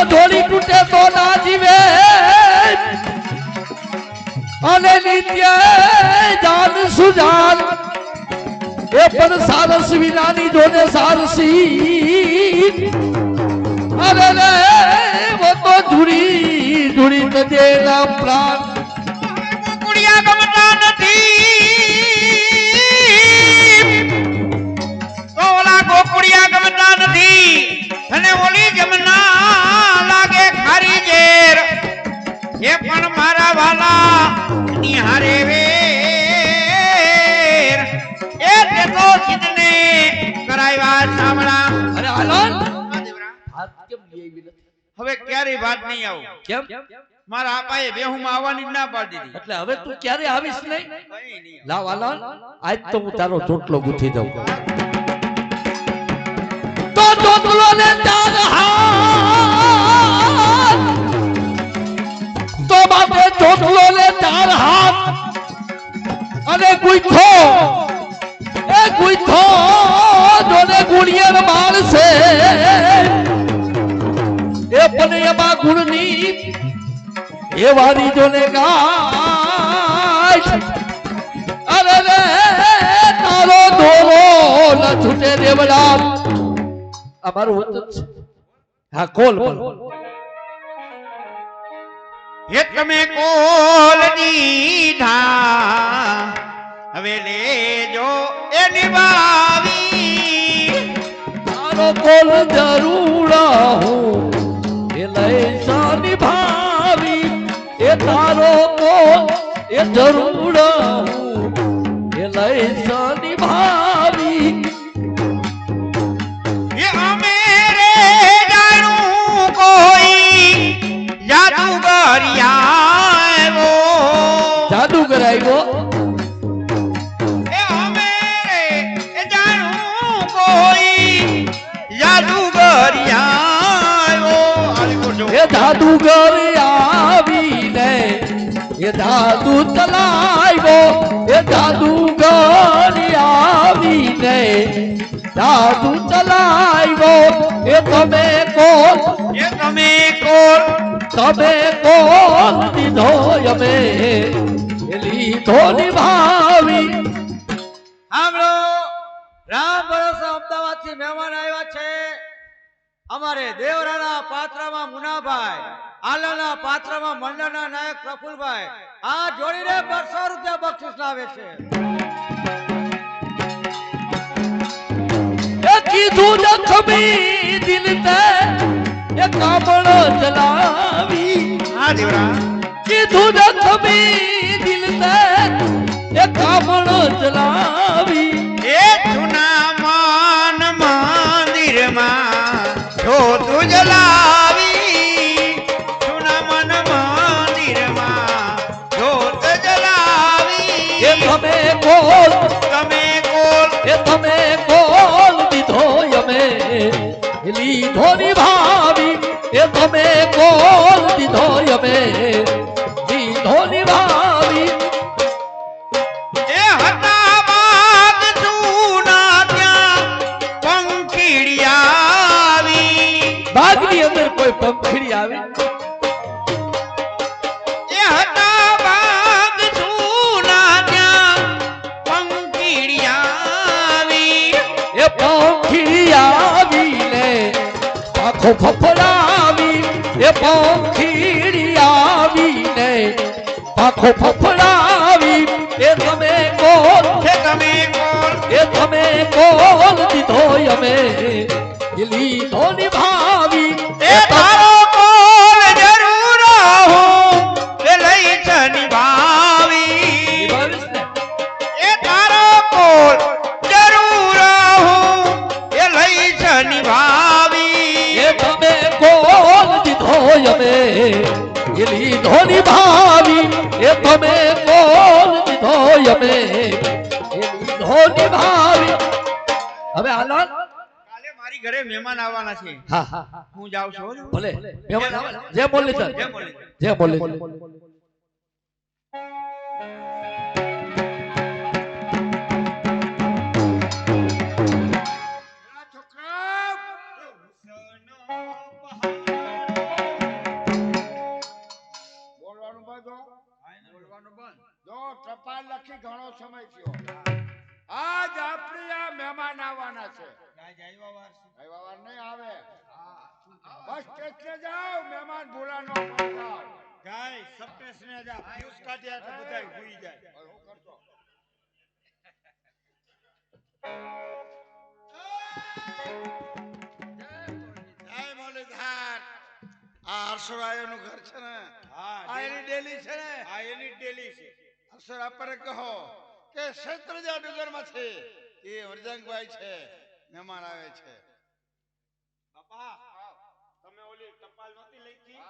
જોડી તૂટે તો ના જીવે અને નિત્ય જાન સુજાન એ પણ સારસ વિનાની જોને સારસી અરે રે वो तो ધુરી ધુરી તજે ના પ્રાણ કુડિયા ગમતા નથી ઓલા ગોકુડિયા ગમતા નથી અને ઓલી જમના લાગે ખારી ઝેર એ પણ મારા વાલા નિહારે વેર એ તે તો સિદ્ધને કરાવ્યા સામણા અરે હાલોન હાથ કેમ લઈ આવી નથી હવે ક્યારે વાત નહીં આવું કેમ મારા આપાએ બેહુમાં આવવાની જ ના પાડી દીધી એટલે હવે તું ક્યારે આવીશ નહીં લાવ હાલોન આજ તો હું તારો ચોટલો ગુથી દઉં તો ચોટલો ને ચાર હાથ તો બાપે ચોટલો ને ચાર હાથ અને ગુઈથો એ ગુઈથો જોને ગુણિયર માણસે એ પણ એમાં ગુણની એ વારી જોને ગાય અરે રે તારો દોરો ન છૂટે દેવડા અમારું વચન છે હા કોલ બોલો હે તમે કોલ દીધા હવે લેજો એ નિભાવી તારો કોલ જરૂર હું એ લઈશા નિભાવી એ તારો કોલ એ જરૂર હું એ લઈશા નિભાવી એ અમે રે જાણું કોઈ જાદુગર આવ્યો જાદુગર આવ્યો એ અમે રે જાણું કોઈ જાદુગર આવ્યો એ જાદુગર આવીને એ જાદુ ચલાવ્યો એ જાદુગર આવીને જાદુ ચલાવ્યો એ તમે કોલ દીધો અમે એ લીધો નિભાવી સાંભળો રામ ભરોસા અમદાવાદ થી મહેમાન આવ્યા છે અમારે દેવરાના પાત્રમાં મુનાભાઈ આલાના પાત્રમાં મંડળના નાયક પ્રફુલભાઈ આ જોડીને 200 રૂપિયા બક્ષિસ લાવે છે એ કીધું જખમી દિલ તે એ કામણો ચલાવી હા દેવરા કીધું જખમી દિલ તે એ કામણો ચલાવી એ જૂના માન મંદિરમાં જો તુજ લાવી જૂના મન મંદિરમાં જો તુજ લાવી એ તમે કોલ એ તમે કોલ દીધો અમે લીધો નિભાવી એ તમે કોલ દીધો અમે લીધો નિભાવી એ હતા બાદ જૂના ત્યાં પંખીડિયા આવી બાગની અંદર કોઈ પંખડી આવે એ હતા બાદ જૂના ત્યાં પંખીડિયા આવી એ પંખડી આવીને આંખો ફફડાવી એ પંખડી આવીને આંખો ફફડાવી એ તમે કોલ દીધો અમે લીધો નિભાવી એ તારો કોલ જરૂર હું એ લઈ જ નિભાવી એ તારો કોલ જરૂર હું એ લઈ જ નિભાવી એ તમે કોલ દીધો અમે લીધો નિભાવી એ તમે કોલ દીધો અમે લીધો નિભાવી હવે હાલો કાલે મારી ઘરે મહેમાન આવવાના છે હા હા હું જાઉં છું ભલે મહેમાન આવે જે બોલે છે જે બોલે બોલવાનું બંધ. જો ટપાલ લખી ઘણો સમય થયો. આજ આપણી આ મહેમાન આવવાના છે. આજ આવ્યા વાર છે. આવ્યા વાર નહીં આવે. બસ સ્ટેશને જાઓ, મહેમાન ભૂલા ન પડી જાઓ. જાય સપ્ટેશ ને જા ફ્યુઝ કાઢ્યા તો બધાય ભૂઈ જાય. હવે હું કરતો? જય મુરલીધર. આ હર્ષરાયનું ઘર છે ને, હા આ એની ડેલી છે ને. આ એની ડેલી છે. હર્ષર આપણે કહો કે ક્ષેત્રજા ડુંગરમાંથી એ વરજંગભાઈ છે, મહેમાન આવે છે. બાપા તમે ઓલી ટપાલ નહોતી લઈથી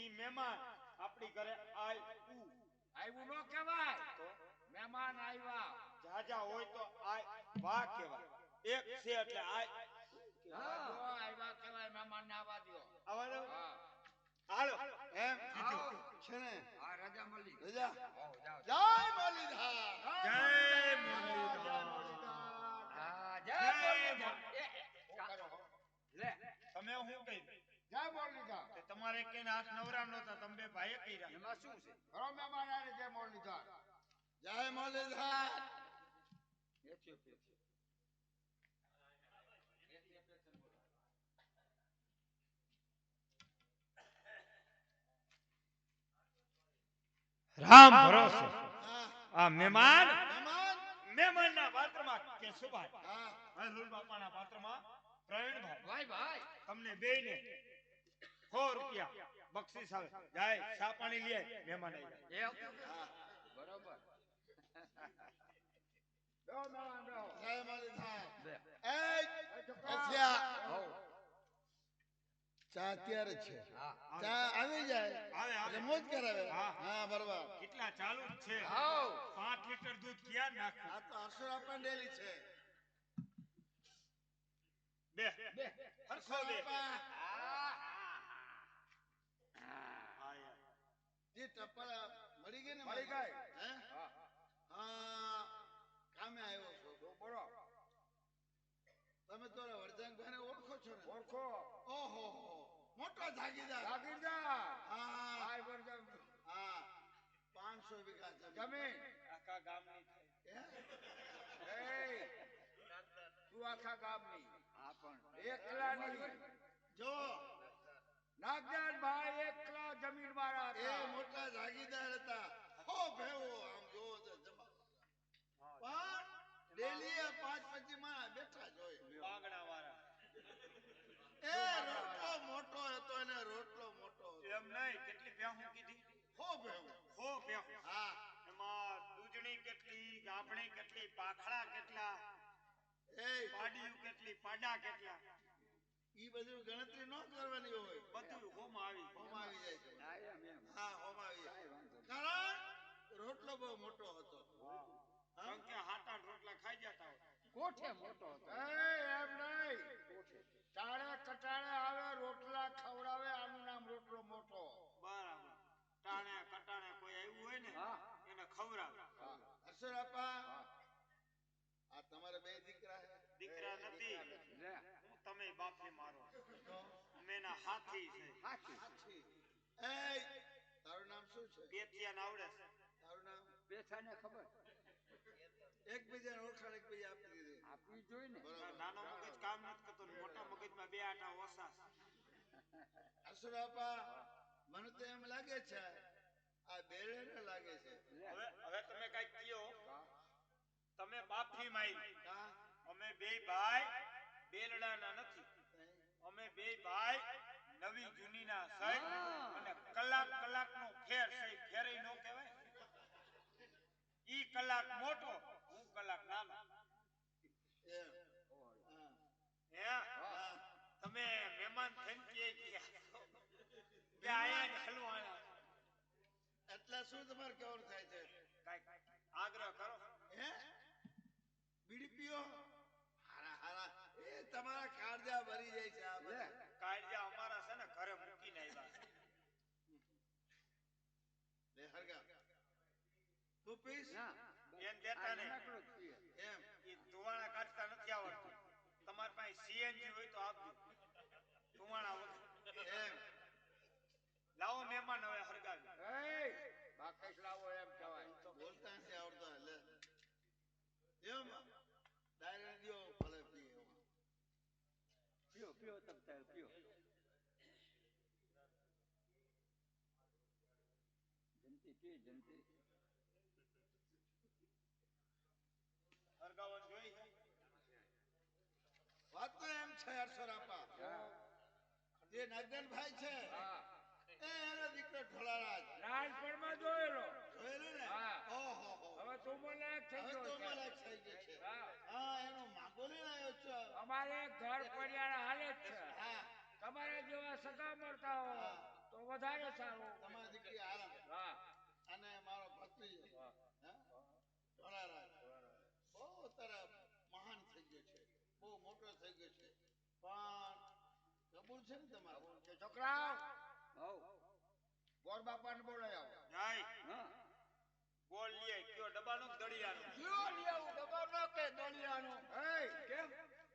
ઈ મહેમાન આપણી ઘરે આવ્યું ન કહેવાય. મહેમાન આવ્યા. જાજા હોય તો આય વાહ કહેવાય. એક છે એટલે આય જો આવ્યા કહેવાય. મહેમાનને આવવા દ્યો. આવા દો. હા. હાલો એમ કીધું છે ને. આ રજા મળી. રજા. હોવ, જાઓ. જય મુરલીધર. જય મુરલીધર. હા, જય જય મુરલીધર. લે તમે હું કહી જય મુરલીધર. કે તમારે કે હાથ નવરા નહોતા તમે બે ભાઈએ કર્યા. એમાં શું છે? ઘરો મહેમાન આવે જય મુરલીધર. જય મુરલીધર. રામ ભરોસે હા, આ મહેમાન મહેમાન. મહેમાનના પાત્રમાં કેશુભાઈ હા, હરલુલ બાપાના પાત્રમાં પ્રવીણભાઈ ભાઈ ભાઈ તમને બેયને 100 રૂપિયા બક્ષિસ આવે. જાય ચા પાણી લે મહેમાન આવ્યા. એ બરોબર. બેહો મહેમાન બેહો. જય મુરલીધર. બે. એ કથિયા. હોવ. ચા અત્યારે છે. હા. ચા આવી જાય આવે, આવે. એટલે મોજ કરાવે. હા. હા, બરોબર. કેટલા ચાલુ જ છે. હોવ. 5 લીટર દૂધ ક્યાં નાખું? આ તો હર્ષર આપણ ડેલી છે. બે હરખો બે. બાપા, હા, યાર. જે ટપાલ મળી ગઈ ને મળી મારી? ગઈ. હે? હા. હા, કામે આવ્યો છો. તો બોલો. તમે તો વરજંગભાઈને ઓળખો છો ને? ઓળખો. ઓહો, મોટો જાગીરદાર. જાગીરદાર. હા, ભાઈ વરજંગ. હા. 500 વીઘા જમીન. જમીન. આખા ગામની થઈ. હે? એ તું આખા ગામની. આ પણ એકલા નહીં. જો નાગદાન ભાઈ એકલા જમીન વાળા એ હતા. મોટા જાગીરદાર હતા. હો ભેવો આમ જોવો તો જમા. પણ ડેલી આ 5-25 માં બેઠા જ હોય. બાગડા વાળા. એ રોટલો મોટો હતો ને રોટલો મોટો હતો. એમ નહીં કેટલી ભેહું કીધી? હો ભેવો. હો ભેહું. હા. એમાં દૂધણી કેટલી, ગાભણી કેટલી, પાખડા કેટલા, એ પાડિયું કેટલી, પાડા કેટલા, ઈ બધું ગણતરી ન કરવાની હોય. બધું હોમ આવી. હોમ આવી જાય છે. આ એમ એમ. હા, હોમ આવી જાય. કાંઈ વાંધો નહીં. કારણ રોટલો બહુ મોટો હતો. કારણ કે 7-8 રોટલા ખાઈ જતા હોય. કોઠે મોટો હતો. એમ નહીં. ટાળે કટાળે આવે રોટલા ખવડાવે આનું નામ રોટલો મોટો. બરાબર. ટાણે કટાણે કોઈ આવ્યું હોય ને હા. એને ખવડાવે. અસરપા આ તમારે બે દીકરા છે? દીકરા નથી. લે હું તમે બાપને મારો. અમે એના હાથી છે. હાચી. હાથી. એ તારું નામ શું છે? પેથિયાને આવડે છે. તારું નામ? બેઠાને ખબર એકબીજાને ઓળખાણ એકબીજા આપી દીધી. આપવી જોઈએ ને. બરાબર. નાનો મગજ કામ નથી કરતો ને મોટા મગજમાં 2 આટા ઓછા છે. અસરપા મને તો એમ લાગે છે આ બેરને લાગે છે. હવે તમે કઈક કયો. તમે બાપની મારી. કા? અમે બે ભાઈ બેલડાના નથી. અમે બે ભાઈ નવી જૂનીના સહી અને કલાકનો ફેર છે. ફેરય નો કહેવાય. ઈ કલાક મોટો, હું કલાક નાનો. એમ. હા. હે? તમે મહેમાન થઈને કે આયા ને હલવાના. એટલે શું તમારે કેવું થાય છે? કાંઈક આગ્રહ કરો. હે? બીડી પીઓ? હારા હારા. એ તમારા કાળજા ભરી જાય છે આ બધા. કાળજા અમારા છે ને ઘરે મૂકીને આવ્યા છે. લે હરગા. તું પીશ? ના એમ દેતા ને નાનકડો જ છીએ. એમ. એ ધુવાણા કાઢતા નથી આવડતું. તમારી પાસે સીએનજી હોય તો આપજો. ધુવાણા વગર. એમ. લાવો મહેમાન હવે હરગાવી. એ રાકેશ લાવો એમ કહેવાય. બોલતા નથી આવડતા એટલે એમ ડાયરેક્ટ દ્યો ભલે પીએ એમાં. પીઓ પીઓ તમ તાર પીઓ. જંતી પી જંતી. હરગાવન જોઈ વાત તો એમ છે અરસરાપા જે નગનભાઈ છે એ એનો દીકરો ઢોલારાજ નાનપણમાં જોયેલો. જોયેલું ને હા. ઓહો હવે તું મને થઈ હવે ગયો તો છે. મને થઈ ગઈ છે હા. હા એનો માગો લઈને આવ્યો છે અમારે ઘર પરિયાર હાલે જ છે. હા તમારા જેવા સગા મળતા હો હા. તો વધારે સારું. તમારી દીકરી આનંદ હા. અને મારો ભત્રીજો હા. હે ઢોલારાજ બહુ તરફ મહાન થઈ ગયો છે બહુ મોટો થઈ ગયો છે પણ કબૂલ છે ને તમારે કે છોકરાઓ ગોર બાપાને બોલાય આવો. જાય હા. બોલ લે કયો ડબ્બાનો દળિયાનો કયો લઈ આવું ડબ્બાનો કે દળિયાનો? એય કેમ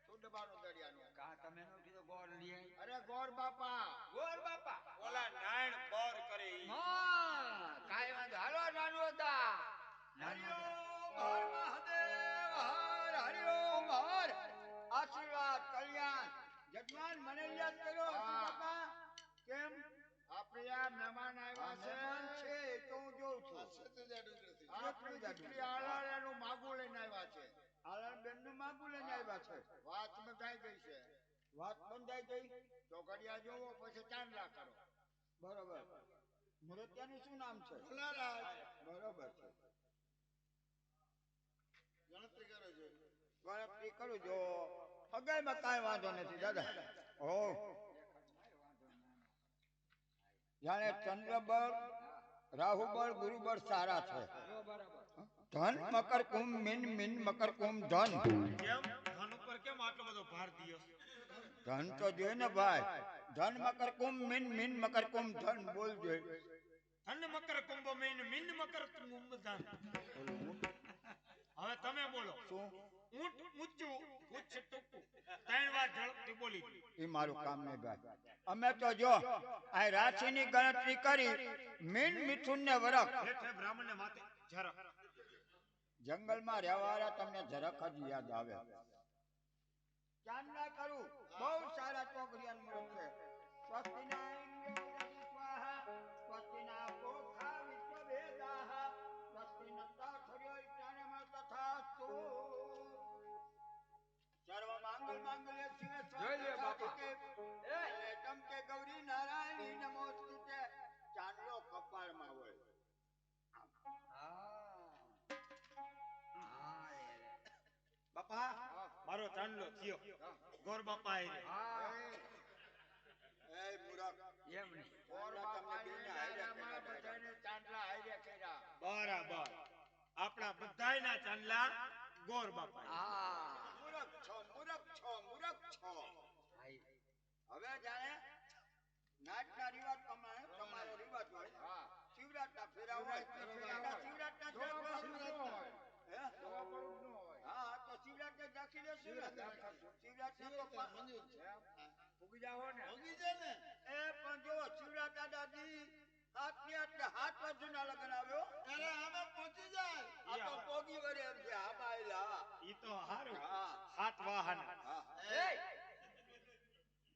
તું ડબ્બાનો દળિયાનો? કા તમે નો કીધું ગોર લઈ આય? અરે ગોર બાપા. ગોર બાપા. ઓલા નાણ બર કરે ઈ હા કાઈ વાંધો હાલો નાનો હતા. હરિઓમ હર મહાદેવ હર હરિઓમ હર. આશીર્વાદ કલ્યાણ યજમાન મને યાદ કર્યો બાપા. કેમ આપણે આ મહેમાન આવ્યા છે? મહેમાન છે તો હું જોઉં છું. સત્યજા ડુંગરથી આપણી દીકરી આલાળાનું માગું લઈને આવ્યા છે. આલાળબેનનું માગું લઈને આવ્યા છે. વાત બંધાઈ ગઈ છે. વાત બંધાઈ ગઈ તો ઘડિયા જોવો પછી ચાંદલા કરો. બરોબર. મુરતિયાનું શું નામ છે? ઢોલારાજ બરોબર છે. ગણતરી કરો જો ગણતરી કરું જો હગાઈમાં કાંઈ વાંધો નથી દાદા. ઓ જાણે ચંદ્રબળ રાહુબળ ગુરુબળ સારા છે. ધન મકર કુંભ મીન મીન મકર કુંભ ધન. કેમ ધન ઉપર કેમ આટલો બધો ભાર દિયો? ધન તો જોઈએ ને ભાઈ. ધન મકર કુંભ મીન મીન મકર કુંભ ધન બોલ જોઈએ. ધન મકર કુંભ મીન મીન મકર કુંભ ધન. હવે તમે બોલો. શું ઊંટ ઊંચું ઉચ્ચ ટૂંકું ત્રણ વાર ઝડપથી બોલી દો. એ મારું કામ નહીં ભાઈ. અમે તો જો આ રાશિની ગણતરી કરી મીન મિથુન ને વરખ. હેઠે બ્રાહ્મણ ને માથે ઝરક. જંગલમાં રહેવાવાળા તમને જરાક જ યાદ આવે. ચાંદલા કરું બહુ સારા ચોકડિયાન મુરત છે. સ્વસ્તિના ઇન્દ્રો યજ્ઞ સ્વાહા સ્વસ્તિના પોખા વિશ્વવેદાઃ સ્વસ્તિનતા થર્યો ઈટાનમ તથાસ્તુ. સર્વ માંગલ માંગલ્ય શિવે સ્વામિકે તમ કે ગૌરી નારાયણી નમોસ્તુતે. ચાંદલો કપાળમાં હોય. બાપા મારો ચાંદલો થયો. ગોર બાપા આઈ રે. એ મૂરખ એમ નહીં. ગોર બાપા બેને હાયરા બધાને ચાંદલા હાયરા કર્યા. બરાબર આપણા બધાયના ચાંદલા ગોર બાપા મૂરખ છો મૂરખ છો મૂરખ છો. હવે જાણે નાચના રિવાજ પ્રમાણે તમારો રિવાજ હોય. શિવરાતના ફેરા હોય. શિવરાતના હોય. હા તો શિવરાત્રી દાખી લેશું ને. શિવરાત્રી તો મંજૂર છે ઉગી જાઓ ને. હોગી છે ને એ પણ જો શિવરાત્રી દાદી હાથની હાથને 7 વર્ષના લગ્ન આવ્યો. અરે આમે પહોંચી જાય આ તો પોગી વરે એમ છે. હા બાયલા. ઈ તો હારું. હા હાથ વાહન એ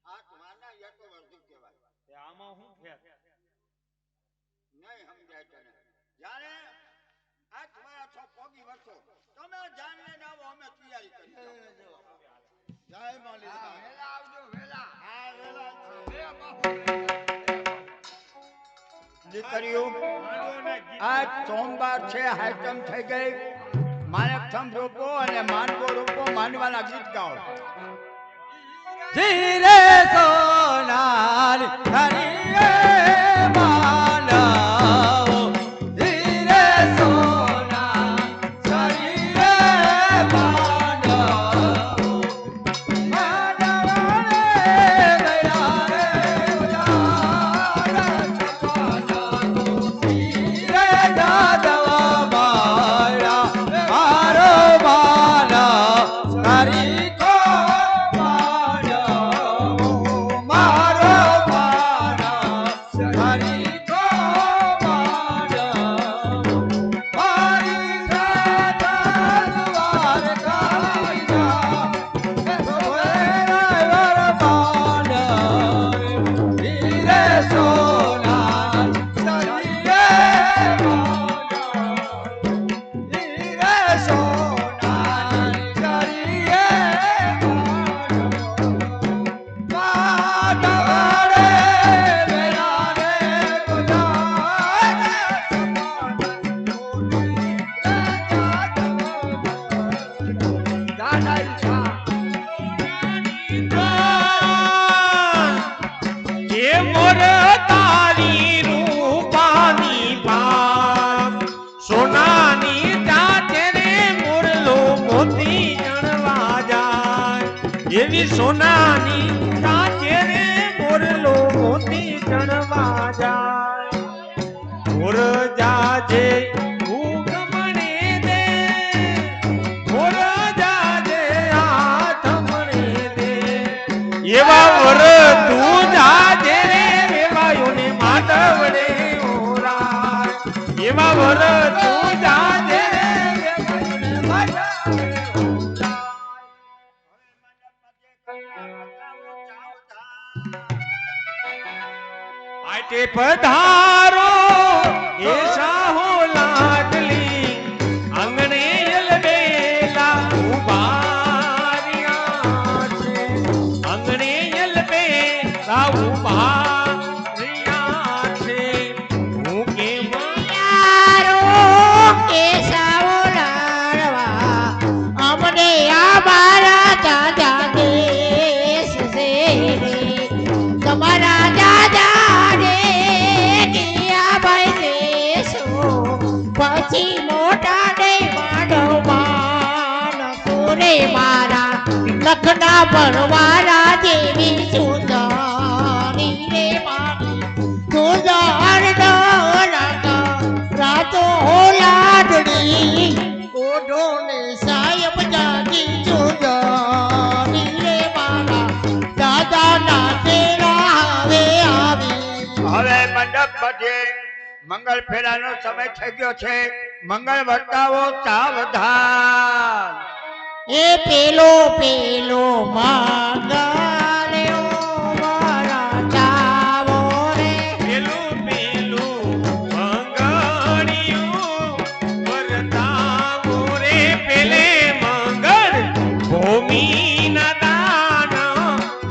હાથ વાના યા તો વર્ધુ કહેવાય. એ આમાં હું ફેર? નહીં સમજાય તને. જાણે આ તમારા 6 પોગી વર્ષો તમે જાન લઈને આવો અમે તૈયારી કરી. જય માલી વેલા આવજો વેલા. હા વેલા છે દીકરીઓ આ સોમવાર છે. હાઈટમ થઈ ગઈ. માણેકથમ રોપો અને માનવો રોપો. માંડવાના ગીત ગાઓ. ધીરે સોનાર હરિએ માનવો ધીરે સોનાર હરિએ માનવો માનવાને ગયા રે ઉજારા છપાના ધીરે દાદવા મારા મારો માના હરી કો માનવો સોનાની કાચે રે મોરલો મોતી ચણવા જાય મોર જાજે ઉગમણે દે મોર જાજે હાથમણે દે એવા વર તું જાજે રે વેવાયોને માધવડે ઓરાય એવા વર તું જાજે રે વેવાયોને માધવડે આટે પધારો એ સાહો લાડલી આંગણે એલબેલા ઉભારિયા છે આંગણે એલબેલા ઉભારિયા છે હું કેમ યારો કેસાવો લાડવા અમને આ મારા દાદા દેશ છે રે તમારા દાદા રે કિયા ભાઈ દેશો પછી મોટા ને માંડવાન સુરે મારા લખના પરવારા જેવી સુંદરી રે મારી સુંદર રાતો લાડડી ઓઢો ને સાહેબ જાજી સુંદરી રે મારા દાદા ના તેરા હવે આવી હવે મંડપ મધ્યે મંગળ ફેરાનો સમય થઈ ગયો છે. મંગળ વર્તાવો સાવધાન. એ પેલો પેલો મંગળ્યો મારા ચાવો રે પેલું પેલું મંગળિયું વરતાવો રે પેલે મંગળ ભૂમિના દાન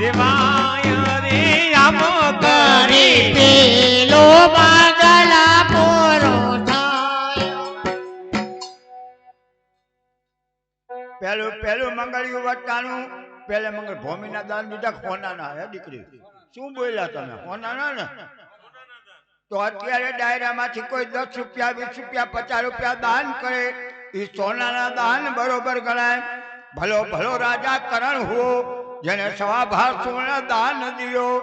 દેવાય રે આમ કરે કરે પેલો મંગલા પોરો થાય પેલું મંગળિયું વર્તાનું પેલે મંગળ ભૂમિના દાન દીધા હોનાના. હે દીકરી, શું બોલ્યા તમે? હોનાના ને તો અત્યારે ડાયરામાંથી કોઈ 10 રૂપિયા 20 રૂપિયા 50 રૂપિયા દાન કરે એ સોનાના દાન બરોબર ગણાય. ભલો ભલો રાજા કરણ હો જેને સવા ભાર સોના દાન દિયો.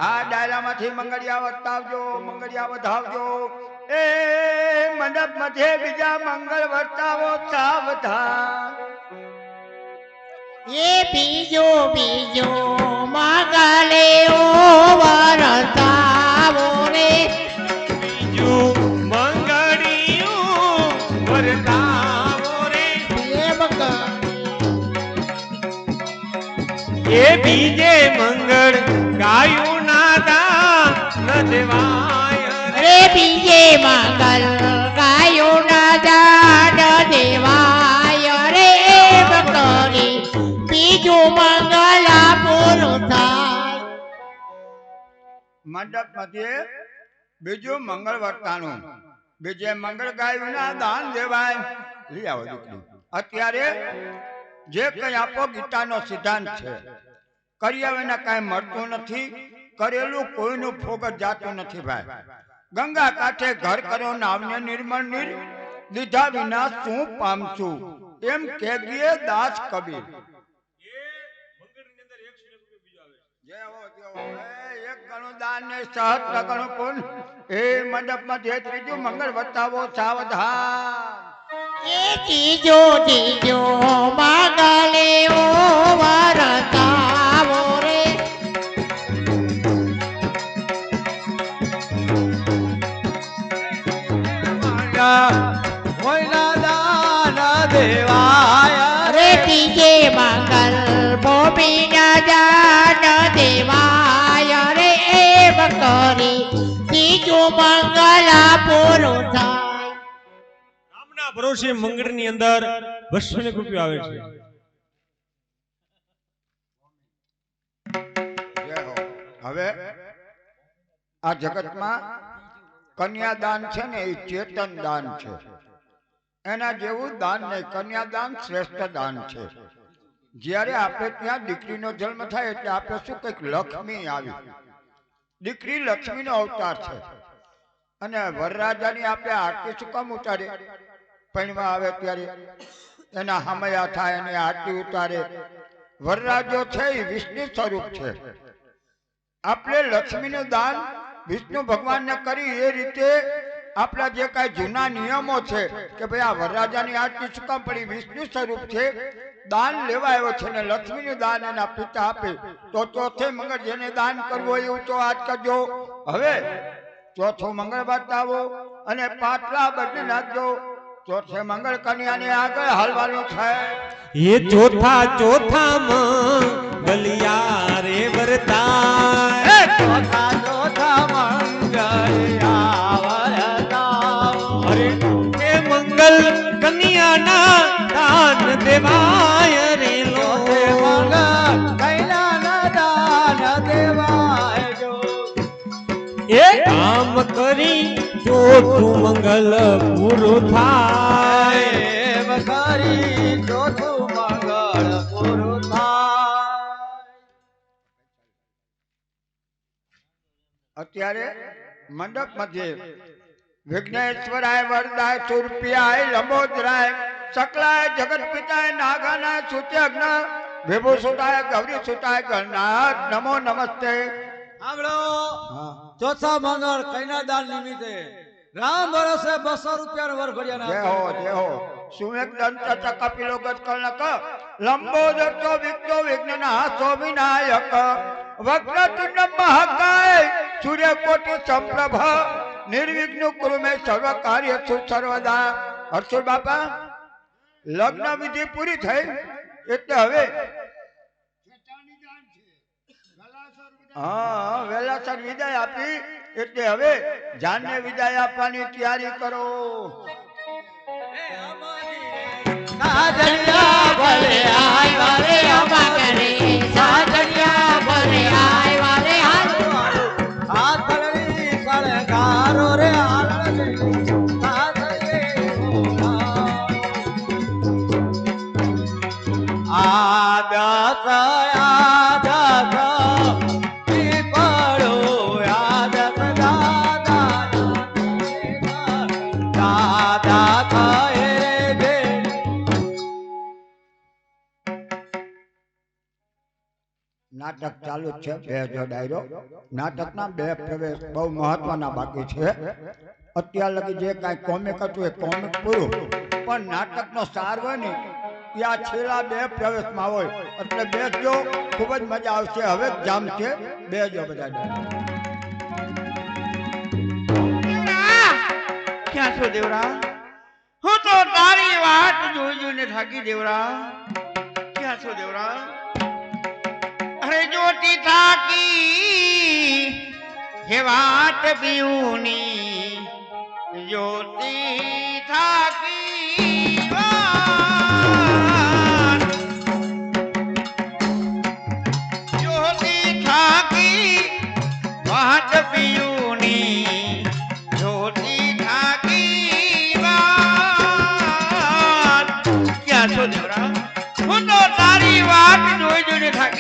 હા, ડાયરામાંથી મંગળિયા વર્તાવજો, મંગળિયા વધાવજો. એ મંડપ મધ્યે બીજા મંગળ વર્તાવો સાવધાન. એ બીજો બીજો મંગલે ઓ વરતાવો રે બીજું મંગળિયું વરતાવો રે એ બીજે મંગળ ગાયું ના દાન દેવાય રે બીજે મંગલ ગાયો ના દાન દેવાય રે ભક્તોની બીજું મંગલા પૂરું થાય મંડપ મધ્યે બીજું મંગળ વર્તાનું બીજે મંગળ ગાયના દાન દેવાય. લઈ આવો દીકરી. અત્યારે જે કઈ આપો ગીતાનો સિદ્ધાંત છે, કર્યા વિના કાંઈ મળતું નથી, કરેલું કોઈનું ફોગટ જાતું નથી. ભાઈ, ગંગા કાંઠે ઘર કર્યો નામને નિર્મળ નીર દીધા વિના શું પામશું, એમ કેગીએ દાસ કબીર. એક ગણું દાન ને સહસ્ત્ર ગણું પુણ્ય. એ મંડપમાં જે ત્રીજું મંગળ વર્તાવો સાવધાન. એ ત્રીજો ત્રીજો મંગલે ઓ વરતાવો રે દેવાય રે ત્રીજે મંગલ ભૂમિના દાન દેવાય રે એ ભક્તોની ત્રીજું મંગલા પૂરું થાય રામના ભરોસે મંગળની અંદર 200 રૂપિયા આવે છે. હવે આ જગતમાં કન્યાદાન છે ને એ ચેતન દાન છે. એના જેવું દાન નહીં. કન્યાદાન શ્રેષ્ઠ દાન છે. જ્યારે આપણે ત્યાં દીકરીનો જન્મ થાય એટલે આપણે શું કંઈક લક્ષ્મી આવી. દીકરી લક્ષ્મીનો અવતાર છે. અને વરરાજાની આપણે આરતી શું કામ ઉતારે? પૈણવા આવે ત્યારે એના હમયા થાય અને આરતી ઉતારે. વરરાજો છે એ વિષ્ણુ સ્વરૂપ છે. આપણે લક્ષ્મીનું દાન વિષ્ણુ ભગવાનને કરી એ રીતે આપણા જે કાંઈ જૂના નિયમો છે કે ભાઈ આ વરરાજાની આરતી શું કામ પડી, વિષ્ણુ સ્વરૂપ છે, દાન લેવા આવ્યો છે ને લક્ષ્મીનું દાન એના પિતા આપે તો ચોથે મંગળ જેને દાન કરવું હોય એવું તો આજ કરજો. હવે ચોથો મંગળવાર આવો અને પાટલા બદલી નાખજો. ચોથે મંગળ કન્યાને આગળ હાલવાનું છે. ये चौथा चौथा मंगलिया रे वरदान ચોથા ચોથા મંગળિયા વરદાન. अरे ये मंगल कन्या ना दान देवाय रे लो ચોથે મંગળ કૈલાના દાન દેવાય જો. એ કામ કરી ચોથું મંગલ પૂરું થાય. એમ કરી ચોથું મંગળ પૂરું થાય. અત્યારે મંડપ મધ્યે વિઘ્નેશ્વરાય વરદાય સુરપિયાય લંબોદરાય સકલાય જગત પિતાય નાગાનાય સૂત્યજ્ઞ વિભૂષુતાય ગૌરી સુતાય ગણનાથ નમો નમસ્તે. સાંભળો, ચોથા મંગળ કૈના દાન નિમિત્તે રામ ભરોસે 200 રૂપિયા વર ઘડિયા જય હો જય હો. સુમેક દંત કપિલો ગત કર્ણક લંબોદર તો વિઘ્નો વિઘ્નનાશો વિનાયક વક્રતુંડ મહાકાય સૂર્યકોટિ સંપ્રભ નિર્વિઘ્ન કુરુ મે સર્વ કાર્ય સર્વદા. હર્ષુલ બાપા, લગ્ન વિધિ પૂરી થઈ એટલે હવે હા વેલાસર વિદાય આપી એટલે હવે જાનને વિદાય આપવાની તૈયારી કરો. સાજણિયા ભલે આવ્યા રે અમા કરે, સાજણિયા ભલે આવ્યા રે હાથળી સળગારો રે હાથળી આદત આદત પીપળો આદત દાદા દાદા કહે દે. નાટક ચાલુ જ છે. બે જો ડાયરો નાટકના બે પ્રવેશ બહુ મહત્વના બાકી છે. અત્યાર લગી જે કાંઈ કોમિક હતું એ કોમિક પૂરું, પણ નાટકનો સાર હોય ને એ આ છેલ્લા બે પ્રવેશમાં હોય એટલે બેસજો, ખૂબ જ મજા આવશે. હવે જ જામ છે, બેસજો બધા. ક્યાં છો દેવરા? હું તો તારી વાટ જોઈ જોઈને થાકી દેવરા. ક્યાં છો દેવરા? અરે જોતી થાકી હે વાટ પીઉની જોતી થાકી વાત. જોતી થાકી વાટ પીઉની જોતી થાકી વાત. ક્યાં છો દેવરા? હું તો તારી વાટ જોઈ જોઈને થાકી